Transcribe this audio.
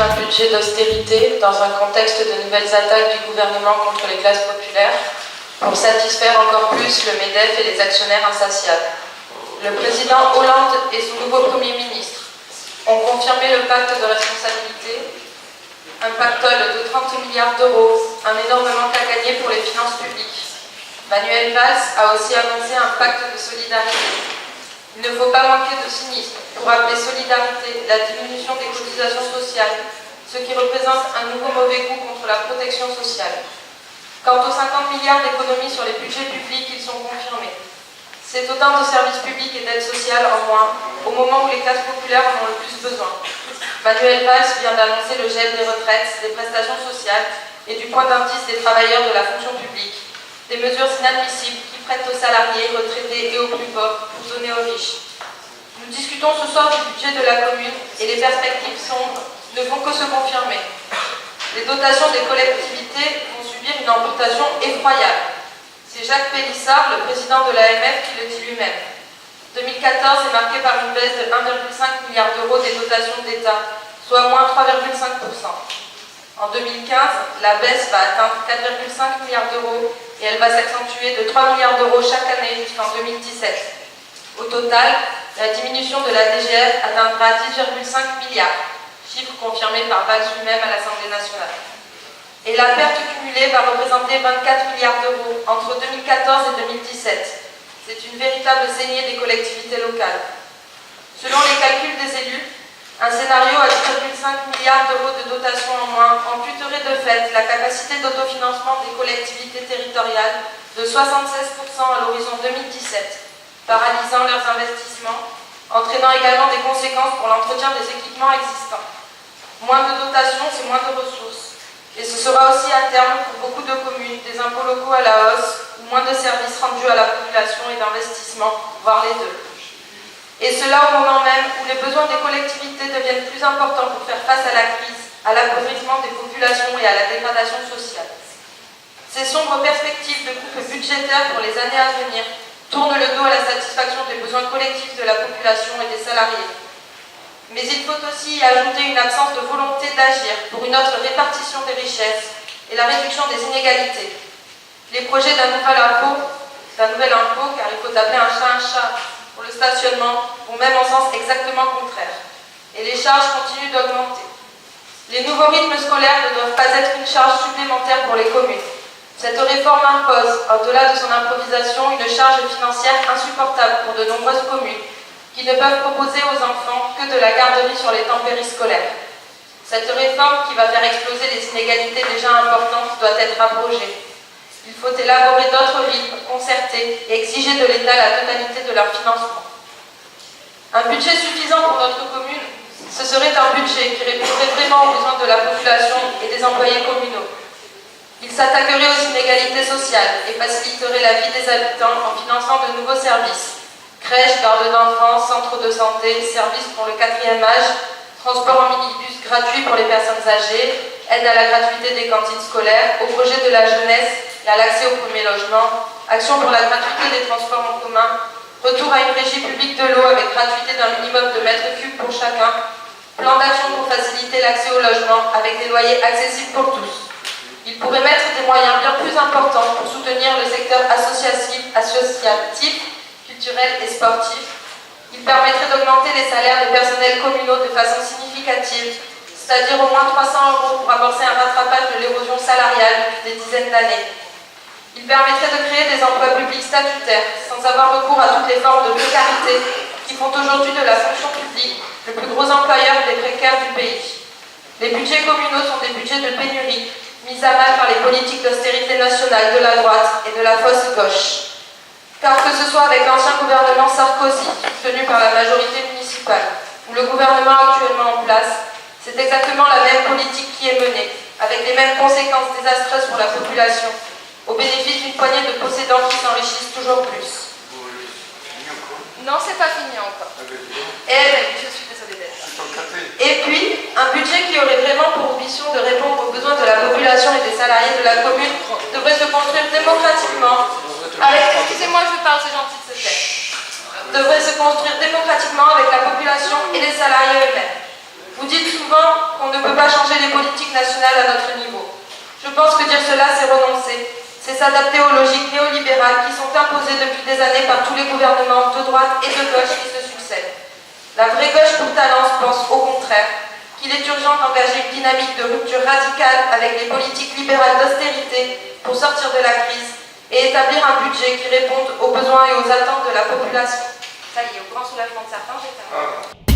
d'un budget d'austérité dans un contexte de nouvelles attaques du gouvernement contre les classes populaires pour satisfaire encore plus le MEDEF et les actionnaires insatiables. Le président Hollande et son nouveau Premier ministre ont confirmé le pacte de responsabilité, un pactole de 30 milliards d'euros, un énorme manque à gagner pour les finances publiques. Manuel Valls a aussi annoncé un pacte de solidarité. Il ne faut pas manquer de cynisme pour appeler solidarité la diminution des cotisations sociales, ce qui représente un nouveau mauvais coup contre la protection sociale. Quant aux 50 milliards d'économies sur les budgets publics, ils sont confirmés. C'est autant de services publics et d'aides sociales en moins, au moment où les classes populaires en ont le plus besoin. Manuel Valls vient d'annoncer le gel des retraites, des prestations sociales et du point d'indice des travailleurs de la fonction publique. Des mesures inadmissibles qui prêtent aux salariés, retraités et aux plus pauvres pour donner aux riches. Nous discutons ce soir du budget de la commune et les perspectives sombres ne vont que se confirmer. Les dotations des collectivités vont subir une amputation effroyable. C'est Jacques Pélissard, le président de l'AMF, qui le dit lui-même. 2014 est marqué par une baisse de 1,5 milliard d'euros des dotations d'État, soit moins 3,5%. En 2015, la baisse va atteindre 4,5 milliards d'euros et elle va s'accentuer de 3 milliards d'euros chaque année jusqu'en 2017. Au total, la diminution de la DGF atteindra 10,5 milliards, chiffre confirmé par Valls lui-même à l'Assemblée nationale. Et la perte cumulée va représenter 24 milliards d'euros entre 2014 et 2017. C'est une véritable saignée des collectivités locales. Selon les calculs des élus, un scénario à 10,5 milliards d'euros de dotation en moins amputerait de fait la capacité d'autofinancement des collectivités territoriales de 76% à l'horizon 2017, paralysant leurs investissements, entraînant également des conséquences pour l'entretien des équipements existants. Moins de dotations, c'est moins de ressources. Et ce sera aussi à terme pour beaucoup de communes des impôts locaux à la hausse ou moins de services rendus à la population et d'investissement, voire les deux. Et cela au moment même où les besoins des collectivités deviennent plus importants pour faire face à la crise, à l'appauvrissement des populations et à la dégradation sociale. Ces sombres perspectives de coupes budgétaires pour les années à venir tournent le dos à la satisfaction des besoins collectifs de la population et des salariés. Mais il faut aussi y ajouter une absence de volonté d'agir pour une autre répartition des richesses et la réduction des inégalités. Les projets d'un nouvel impôt, car il faut appeler un chat pour le stationnement, vont même en sens exactement contraire. Et les charges continuent d'augmenter. Les nouveaux rythmes scolaires ne doivent pas être une charge supplémentaire pour les communes. Cette réforme impose, au-delà de son improvisation, une charge financière insupportable pour de nombreuses communes, qui ne peuvent proposer aux enfants que de la garderie sur les temps périscolaires. Cette réforme qui va faire exploser les inégalités déjà importantes doit être abrogée. Il faut élaborer d'autres rythmes concertés et exiger de l'État la totalité de leur financement. Un budget suffisant pour notre commune, ce serait un budget qui répondrait vraiment aux besoins de la population et des employés communaux. Il s'attaquerait aux inégalités sociales et faciliterait la vie des habitants en finançant de nouveaux services. Crèches, gardes d'enfants, centres de santé, services pour le 4e âge, transport en minibus gratuit pour les personnes âgées, aide à la gratuité des cantines scolaires, au projet de la jeunesse et à l'accès au premier logement, action pour la gratuité des transports en commun, retour à une régie publique de l'eau avec gratuité d'un minimum de mètres cubes pour chacun, plan d'action pour faciliter l'accès au logement avec des loyers accessibles pour tous. Il pourrait mettre des moyens bien plus importants pour soutenir le secteur associatif, culturel et sportif. Il permettrait d'augmenter les salaires des personnels communaux de façon significative, c'est-à-dire au moins 300 € pour amorcer un rattrapage de l'érosion salariale depuis des dizaines d'années. Il permettrait de créer des emplois publics statutaires, sans avoir recours à toutes les formes de précarité qui font aujourd'hui de la fonction publique le plus gros employeur des précaires du pays. Les budgets communaux sont des budgets de pénurie, mis à mal par les politiques d'austérité nationale de la droite et de la fausse gauche. Car que ce soit avec l'ancien gouvernement Sarkozy, soutenu par la majorité municipale, ou le gouvernement actuellement en place, c'est exactement la même politique qui est menée, avec les mêmes conséquences désastreuses pour la population, au bénéfice d'une poignée de possédants qui s'enrichissent toujours plus. Non, c'est pas fini encore. Je suis désolée d'être là. Et puis, un budget qui aurait vraiment pour ambition de répondre aux besoins de la population et des salariés de la commune devrait se construire démocratiquement. Excusez-moi, je parle, c'est gentil de se taire. Devrait se construire démocratiquement avec la population et les salariés eux-mêmes. Vous dites souvent qu'on ne peut pas changer les politiques nationales à notre niveau. Je pense que dire cela, c'est renoncer. C'est s'adapter aux logiques néolibérales qui sont imposées depuis des années par tous les gouvernements de droite et de gauche qui se succèdent. La vraie gauche pour talent pense au contraire qu'il est urgent d'engager une dynamique de rupture radicale avec les politiques libérales d'austérité pour sortir de la crise et établir un budget qui réponde aux besoins et aux attentes de la population. Ça y est, au grand soulagement de certains, j'ai terminé.